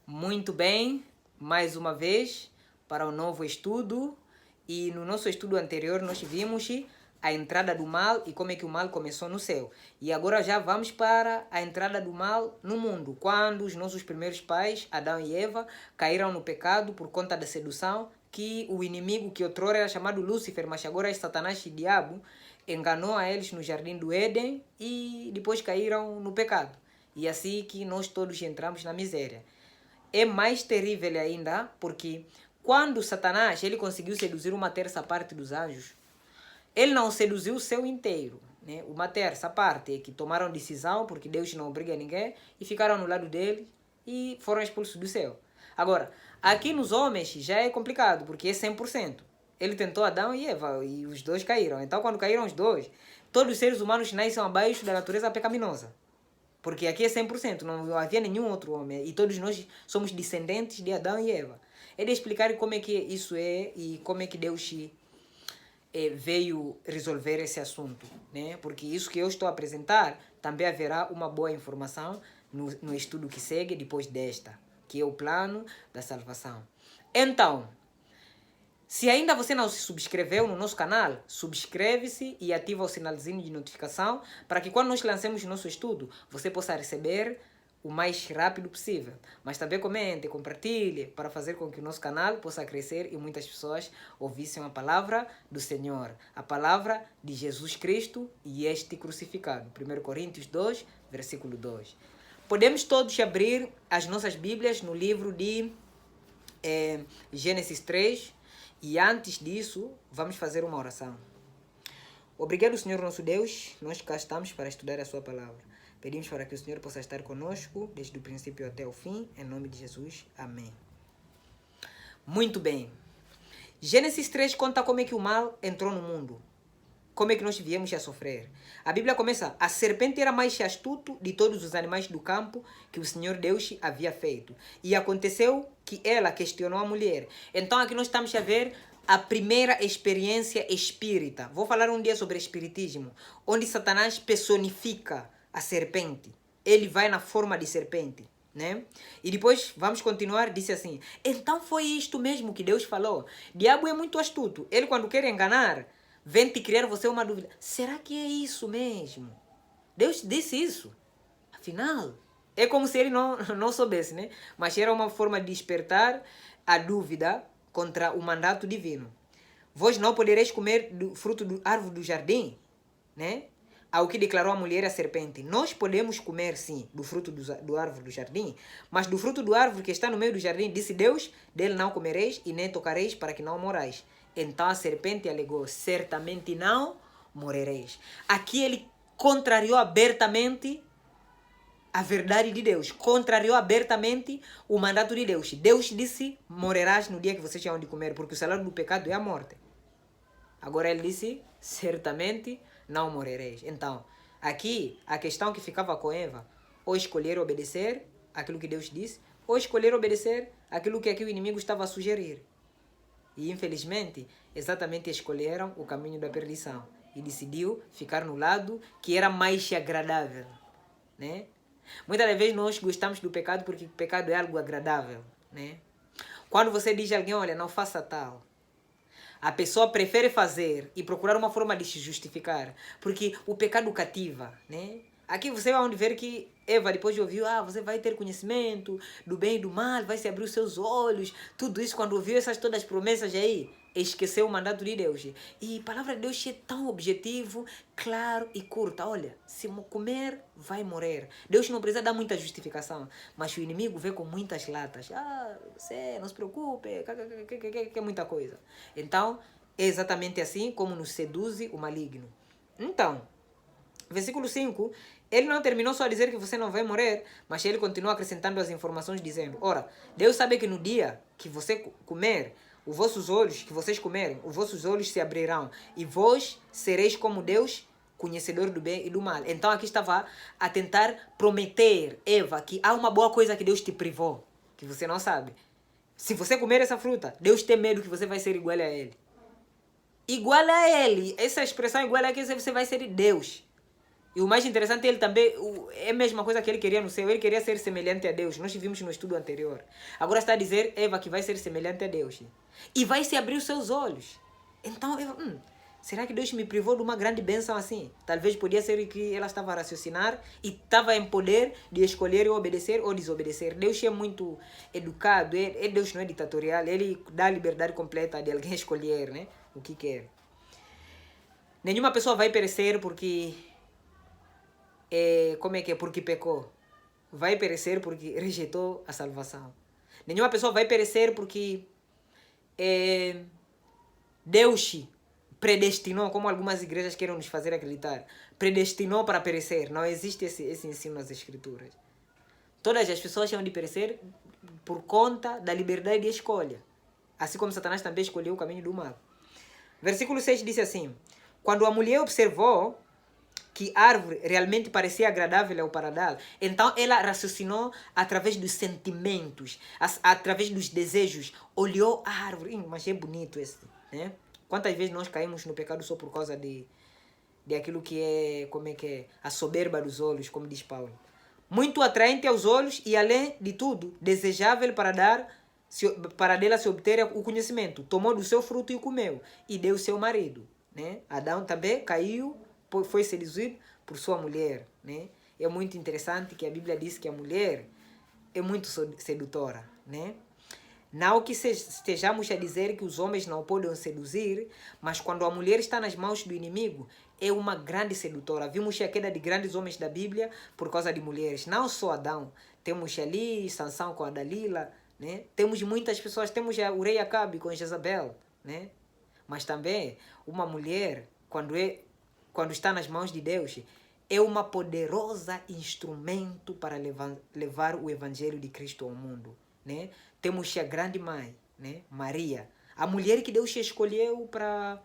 Muito bem, mais uma vez para o novo estudo. E no nosso estudo anterior nós vimos a entrada do mal e como é que o mal começou no céu. E agora já vamos para a entrada do mal no mundo, quando os nossos primeiros pais, Adão e Eva, caíram no pecado por conta da sedução, que o inimigo que outrora era chamado Lúcifer, mas agora é Satanás e Diabo, enganou a eles no jardim do Éden e depois caíram no pecado. E assim que nós todos entramos na miséria. É mais terrível ainda, porque quando Satanás ele conseguiu seduzir uma terça parte dos anjos, ele não seduziu o céu inteiro, né? Uma terça parte é que tomaram decisão, porque Deus não obriga ninguém, e ficaram no lado dele e foram expulsos do céu. Agora, aqui nos homens já é complicado, porque é 100%. Ele tentou Adão e Eva, e os dois caíram. Então, quando caíram os dois, todos os seres humanos nascem abaixo da natureza pecaminosa. Porque aqui é 100%, não havia nenhum outro homem. E todos nós somos descendentes de Adão e Eva. É de explicar como é que isso é e como é que Deus veio resolver esse assunto, né? Porque isso que eu estou a apresentar, também haverá uma boa informação no estudo que segue depois desta, que é o plano da salvação. Então, se ainda você não se subscreveu no nosso canal, subscreve-se e ativa o sinalzinho de notificação para que quando nós lancemos o nosso estudo, você possa receber o mais rápido possível. Mas também comente, compartilhe para fazer com que o nosso canal possa crescer e muitas pessoas ouvissem a palavra do Senhor, a palavra de Jesus Cristo e este crucificado. 1 Coríntios 2, versículo 2. Podemos todos abrir as nossas Bíblias no livro de Gênesis 3. E antes disso, vamos fazer uma oração. Obrigado, Senhor nosso Deus, nós cá estamos para estudar a sua palavra. Pedimos para que o Senhor possa estar conosco, desde o princípio até o fim, em nome de Jesus. Amém. Muito bem. Gênesis 3 conta como é que o mal entrou no mundo. Como é que nós viemos a sofrer. A Bíblia começa, a serpente era mais astuto de todos os animais do campo que o Senhor Deus havia feito. E aconteceu que ela questionou a mulher. Então aqui nós estamos a ver a primeira experiência espírita. Vou falar um dia sobre espiritismo, onde Satanás personifica a serpente. Ele vai na forma de serpente, né? E depois vamos continuar, disse assim, então foi isto mesmo que Deus falou. Diabo é muito astuto. Ele quando quer enganar, vem te criar você uma dúvida. Será que é isso mesmo? Deus disse isso. Afinal, é como se ele não soubesse, né? Mas era uma forma de despertar a dúvida contra o mandato divino. Vós não podereis comer do fruto do árvore do jardim, né? Ao que declarou a mulher à serpente. Nós podemos comer, sim, do fruto do árvore do jardim, mas do fruto do árvore que está no meio do jardim, disse Deus, dele não comereis e nem tocareis para que não morais. Então a serpente alegou, certamente não morrereis. Aqui ele contrariou abertamente a verdade de Deus, contrariou abertamente o mandato de Deus. Deus disse, morrerás no dia que vocês tinham de comer, porque o salário do pecado é a morte. Agora ele disse, certamente não morrereis. Então, aqui a questão que ficava com Eva, ou escolher obedecer aquilo que Deus disse, ou escolher obedecer aquilo que aqui o inimigo estava a sugerir. E infelizmente, exatamente escolheram o caminho da perdição. E decidiu ficar no lado que era mais agradável, né? Muitas das vezes nós gostamos do pecado porque o pecado é algo agradável, né? Quando você diz a alguém, olha, não faça tal, a pessoa prefere fazer e procurar uma forma de se justificar, porque o pecado cativa, né? Aqui você vai ver que Eva, depois de ouvir, você vai ter conhecimento do bem e do mal, vai se abrir os seus olhos, tudo isso, quando ouviu essas todas as promessas aí, esqueceu o mandato de Deus. E a palavra de Deus é tão objetivo, claro e curta. Olha, se comer, vai morrer. Deus não precisa dar muita justificação, mas o inimigo vê com muitas latas. Você não se preocupe, que é muita coisa. Então, é exatamente assim como nos seduz o maligno. Então, versículo 5, ele não terminou só a dizer que você não vai morrer, mas ele continua acrescentando as informações dizendo, ora, Deus sabe que no dia que você comer, os vossos olhos, que vocês comerem, os vossos olhos se abrirão, e vós sereis como Deus, conhecedor do bem e do mal. Então aqui estava a tentar prometer, Eva, que há uma boa coisa que Deus te privou, que você não sabe. Se você comer essa fruta, Deus tem medo que você vai ser igual a ele. Igual a ele, essa expressão igual a que você vai ser Deus. E o mais interessante, ele também, é a mesma coisa que ele queria no céu. Ele queria ser semelhante a Deus. Nós vimos no estudo anterior. Agora está a dizer, Eva, que vai ser semelhante a Deus. E vai se abrir os seus olhos. Então, Eva, será que Deus me privou de uma grande bênção assim? Talvez podia ser que ela estava a raciocinar e estava em poder de escolher obedecer ou desobedecer. Deus é muito educado. Deus não é ditatorial. Ele dá a liberdade completa de alguém escolher, né, o que quer. Nenhuma pessoa vai perecer porque... porque pecou. Vai perecer porque rejeitou a salvação. Nenhuma pessoa vai perecer porque Deus predestinou, como algumas igrejas querem nos fazer acreditar, predestinou para perecer. Não existe esse ensino nas escrituras. Todas as pessoas chamam de perecer por conta da liberdade de escolha. Assim como Satanás também escolheu o caminho do mal. Versículo 6 diz assim: quando a mulher observou que a árvore realmente parecia agradável ao paladar, então ela raciocinou através dos sentimentos, através dos desejos, olhou a árvore. Mas é bonito esse, né? Quantas vezes nós caímos no pecado só por causa de aquilo que é, a soberba dos olhos, como diz Paulo. Muito atraente aos olhos e, além de tudo, desejável para dela se obter o conhecimento. Tomou do seu fruto e o comeu, e deu seu marido, né? Adão também caiu, foi seduzido por sua mulher, né? É muito interessante que a Bíblia diz que a mulher é muito sedutora, né? Não que estejamos a dizer que os homens não podem seduzir, mas quando a mulher está nas mãos do inimigo, é uma grande sedutora. Vimos a queda de grandes homens da Bíblia por causa de mulheres. Não só Adão. Temos ali Sansão com a Dalila, né? Temos muitas pessoas. Temos o rei Acabe com Jezabel, né? Mas também uma mulher, quando está nas mãos de Deus, é uma poderosa instrumento para levar o evangelho de Cristo ao mundo, né? Temos a grande mãe, né, Maria, a mulher que Deus escolheu para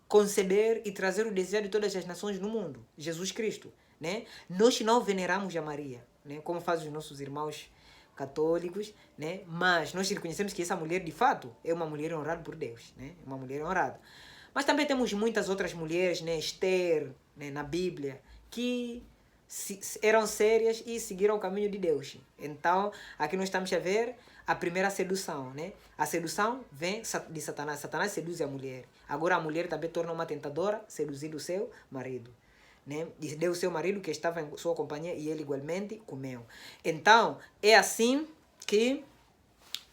conceber e trazer o desejo de todas as nações no mundo, Jesus Cristo, né? Nós não veneramos a Maria, né, como fazem os nossos irmãos católicos, né? Mas nós reconhecemos que essa mulher, de fato, é uma mulher honrada por Deus, né? Uma mulher honrada. Mas também temos muitas outras mulheres, né, Esther, né, na Bíblia, que eram sérias e seguiram o caminho de Deus. Então, aqui nós estamos a ver a primeira sedução, né? A sedução vem de Satanás. Satanás seduz a mulher. Agora a mulher também torna uma tentadora, seduzindo o seu marido, né? E deu o seu marido que estava em sua companhia e ele igualmente comeu. Então, é assim que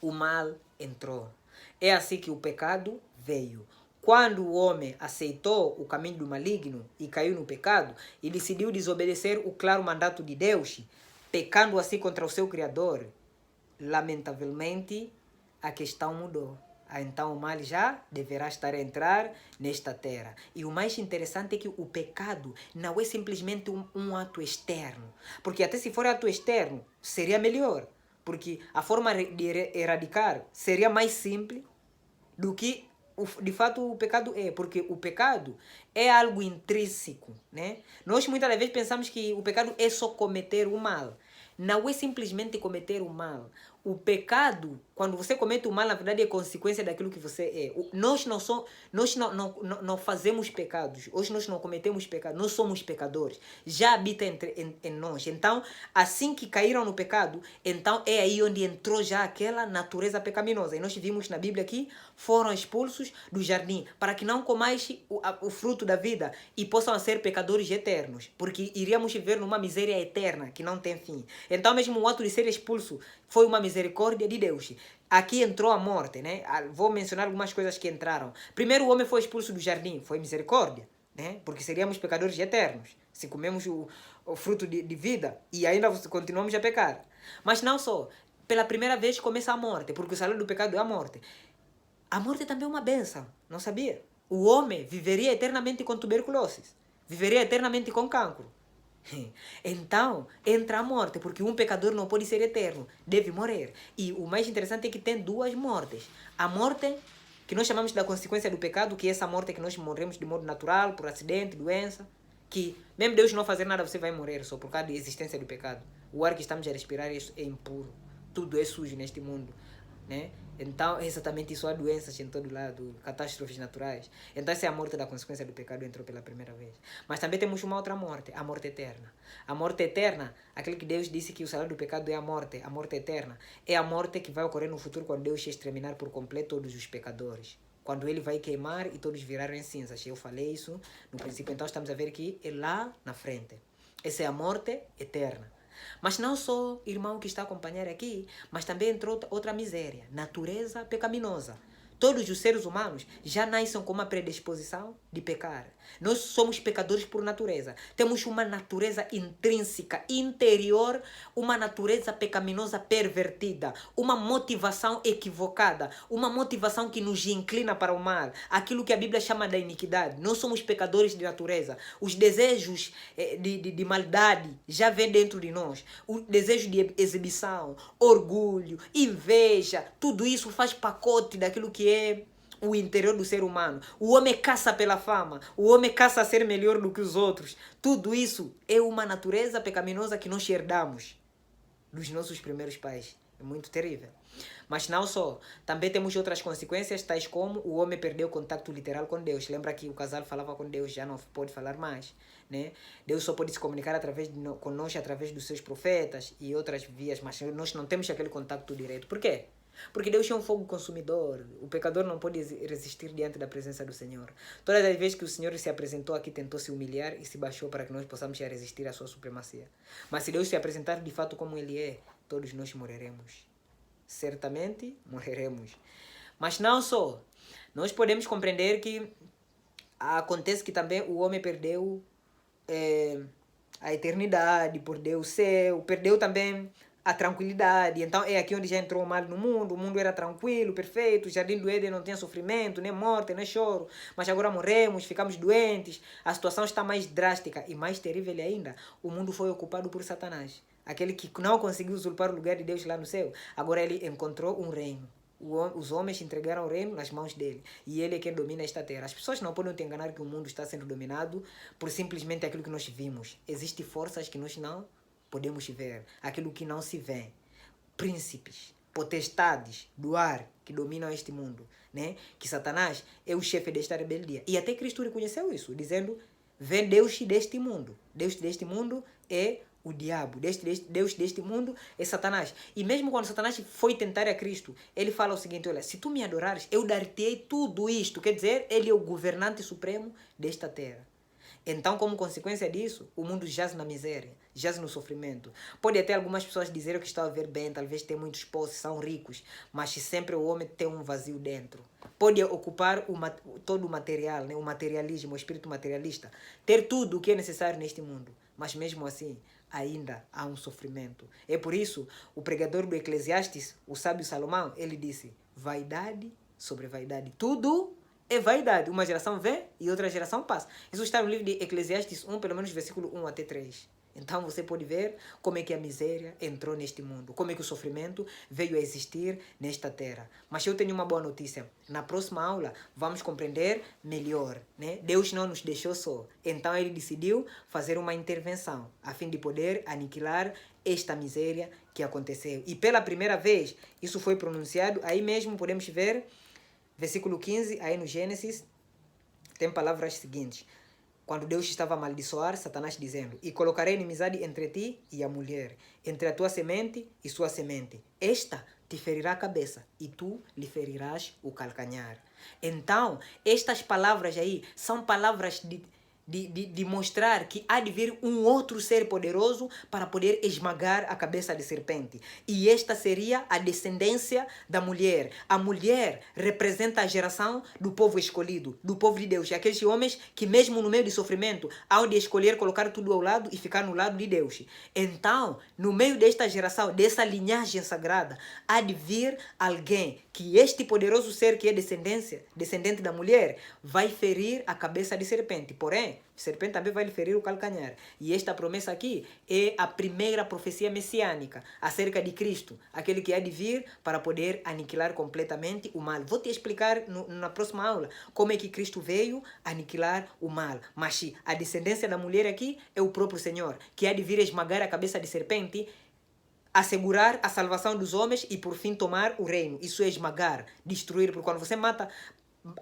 o mal entrou. É assim que o pecado veio. Quando o homem aceitou o caminho do maligno e caiu no pecado e decidiu desobedecer o claro mandato de Deus, pecando assim contra o seu Criador, lamentavelmente a questão mudou. Então o mal já deverá estar a entrar nesta terra. E o mais interessante é que o pecado não é simplesmente um ato externo. Porque até se for ato externo, seria melhor. Porque a forma de erradicar seria mais simples do que de fato o pecado é, porque o pecado é algo intrínseco, né? Nós muitas vezes pensamos que o pecado é só cometer o mal. Não é simplesmente cometer o mal. O pecado, quando você comete o mal, na verdade é consequência daquilo que você é. Nós não fazemos pecados. Hoje nós não cometemos pecado. Nós somos pecadores. Já habita em nós. Então, assim que caíram no pecado, então é aí onde entrou já aquela natureza pecaminosa. E nós vimos na Bíblia que foram expulsos do jardim para que não comais o fruto da vida e possam ser pecadores eternos. Porque iríamos viver numa miséria eterna que não tem fim. Então, mesmo o ato de ser expulso foi uma misericórdia de Deus. Aqui entrou a morte, né? Vou mencionar algumas coisas que entraram. Primeiro, o homem foi expulso do jardim, foi misericórdia, né? Porque seríamos pecadores eternos se comemos o fruto de vida e ainda continuamos a pecar. Mas não só, pela primeira vez começa a morte, porque o salário do pecado é a morte. A morte também é uma bênção, não sabia? O homem viveria eternamente com tuberculose, viveria eternamente com cancro. Então, entra a morte, porque um pecador não pode ser eterno, deve morrer. E o mais interessante é que tem duas mortes. A morte, que nós chamamos da consequência do pecado, que é essa morte que nós morremos de modo natural, por acidente, doença, que mesmo Deus não fazer nada, você vai morrer só por causa da existência do pecado. O ar que estamos a respirar é impuro. Tudo é sujo neste mundo, né? Então, é exatamente isso, há doenças em todo lado, catástrofes naturais. Então, essa é a morte da consequência do pecado, entrou pela primeira vez. Mas também temos uma outra morte, a morte eterna. A morte eterna, aquele que Deus disse que o salário do pecado é a morte eterna, é a morte que vai ocorrer no futuro quando Deus exterminar por completo todos os pecadores. Quando ele vai queimar e todos virarem cinzas. Eu falei isso no princípio, então estamos a ver que é lá na frente. Essa é a morte eterna. Mas não só, irmão que está a acompanhar aqui, mas também entrou outra miséria, natureza pecaminosa. Todos os seres humanos já nascem com uma predisposição de pecar. Nós somos pecadores por natureza. Temos uma natureza intrínseca, interior, uma natureza pecaminosa pervertida, uma motivação equivocada, uma motivação que nos inclina para o mal, aquilo que a Bíblia chama da iniquidade. Nós somos pecadores de natureza. Os desejos de maldade já vêm dentro de nós. O desejo de exibição, orgulho, inveja, tudo isso faz pacote daquilo que é o interior do ser humano. O homem caça pela fama, o homem caça a ser melhor do que os outros. Tudo isso é uma natureza pecaminosa que nós herdamos dos nossos primeiros pais. É muito terrível. Mas não só, também temos outras consequências, tais como o homem perdeu o contato literal com Deus. Lembra que o casal falava com Deus, já não pode falar mais, né? Deus só pode se comunicar conosco através dos seus profetas e outras vias, mas nós não temos aquele contato direto. Por quê? Porque Deus é um fogo consumidor. O pecador não pode resistir diante da presença do Senhor. Todas as vezes que o Senhor se apresentou aqui, tentou se humilhar e se baixou para que nós possamos resistir à sua supremacia. Mas se Deus se apresentar de fato como Ele é, todos nós morreremos. Certamente morreremos. Mas não só. Nós podemos compreender que acontece que também o homem perdeu a eternidade, perdeu o céu, perdeu também a tranquilidade. Então é aqui onde já entrou o mal no mundo. O mundo era tranquilo, perfeito. O jardim do Éden não tinha sofrimento, nem morte, nem choro. Mas agora morremos, ficamos doentes. A situação está mais drástica e mais terrível ainda. O mundo foi ocupado por Satanás. Aquele que não conseguiu usurpar o lugar de Deus lá no céu. Agora ele encontrou um reino. Os homens entregaram o reino nas mãos dele. E ele é quem domina esta terra. As pessoas não podem te enganar que o mundo está sendo dominado por simplesmente aquilo que nós vimos. Existem forças que nós não podemos ver. Aquilo que não se vê. Príncipes, potestades do ar que dominam este mundo. Né? Que Satanás é o chefe desta rebeldia. E até Cristo reconheceu isso, dizendo: vem Deus deste mundo. Deus deste mundo é o diabo. Deus deste mundo é Satanás. E mesmo quando Satanás foi tentar a Cristo, ele fala o seguinte: olha, se tu me adorares, eu dar-te-ei tudo isto. Quer dizer, ele é o governante supremo desta terra. Então, como consequência disso, o mundo jaz na miséria, jaz no sofrimento. Pode até algumas pessoas dizerem que estão a ver bem, talvez tenham muitos posses, são ricos, mas sempre o homem tem um vazio dentro. Pode ocupar todo o material, né? O materialismo, o espírito materialista, ter tudo o que é necessário neste mundo, mas mesmo assim, ainda há um sofrimento. É por isso, o pregador do Eclesiastes, o sábio Salomão, ele disse: vaidade sobre vaidade, tudo é vaidade. Uma geração vem e outra geração passa. Isso está no livro de Eclesiastes 1, pelo menos versículo 1 até 3. Então você pode ver como é que a miséria entrou neste mundo, como é que o sofrimento veio a existir nesta terra. Mas eu tenho uma boa notícia. Na próxima aula vamos compreender melhor, né? Deus não nos deixou só. Então ele decidiu fazer uma intervenção a fim de poder aniquilar esta miséria que aconteceu. E pela primeira vez isso foi pronunciado. Aí mesmo podemos ver versículo 15, aí no Gênesis, tem palavras seguintes. Quando Deus estava a amaldiçoar, Satanás dizendo: e colocarei inimizade entre ti e a mulher, entre a tua semente e sua semente. Esta te ferirá a cabeça e tu lhe ferirás o calcanhar. Então, estas palavras aí são palavras de mostrar que há de vir um outro ser poderoso para poder esmagar a cabeça de serpente. E esta seria a descendência da mulher. A mulher representa a geração do povo escolhido, do povo de Deus. E aqueles homens que mesmo no meio de sofrimento, hão de escolher colocar tudo ao lado e ficar no lado de Deus. Então, no meio desta geração, dessa linhagem sagrada, há de vir alguém que este poderoso ser que é descendente da mulher, vai ferir a cabeça de serpente. Porém, a serpente também vai lhe ferir o calcanhar. E esta promessa aqui é a primeira profecia messiânica acerca de Cristo, aquele que há de vir para poder aniquilar completamente o mal. Vou te explicar na próxima aula como é que Cristo veio aniquilar o mal. Mas a descendência da mulher aqui é o próprio Senhor, que há de vir esmagar a cabeça de serpente assegurar a salvação dos homens e por fim tomar o reino. Isso é esmagar, destruir, porque quando você mata,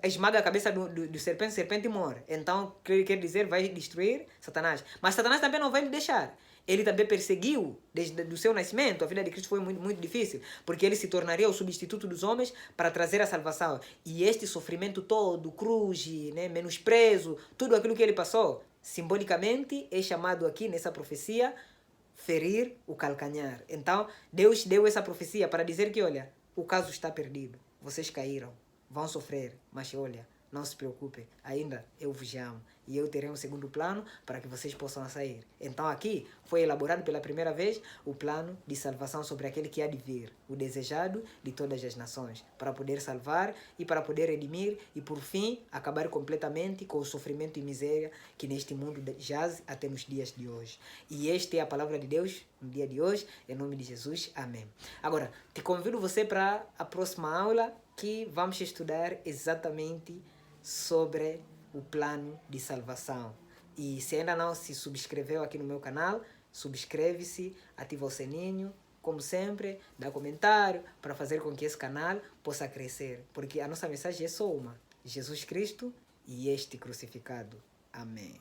esmaga a cabeça do serpente, o serpente morre. Então, quer dizer, vai destruir Satanás. Mas Satanás também não vai lhe deixar. Ele também perseguiu desde o seu nascimento. A vida de Cristo foi muito, muito difícil, porque ele se tornaria o substituto dos homens para trazer a salvação. E este sofrimento todo, cruz, né, menosprezo, tudo aquilo que ele passou, simbolicamente é chamado aqui nessa profecia ferir o calcanhar. Então, Deus deu essa profecia para dizer que, olha, o caso está perdido. Vocês caíram, vão sofrer, mas olha, não se preocupem, ainda eu vos amo. E eu terei um segundo plano para que vocês possam sair. Então aqui foi elaborado pela primeira vez o plano de salvação sobre aquele que há de vir, o desejado de todas as nações, para poder salvar e para poder redimir e por fim acabar completamente com o sofrimento e miséria que neste mundo jaz até nos dias de hoje. E esta é a palavra de Deus no dia de hoje, em nome de Jesus, amém. Agora, te convido você para a próxima aula que vamos estudar exatamente sobre o plano de salvação. E se ainda não se subscreveu aqui no meu canal, subscreve-se, ativa o sininho, como sempre, dá comentário para fazer com que esse canal possa crescer. Porque a nossa mensagem é só uma: Jesus Cristo e este crucificado. Amém.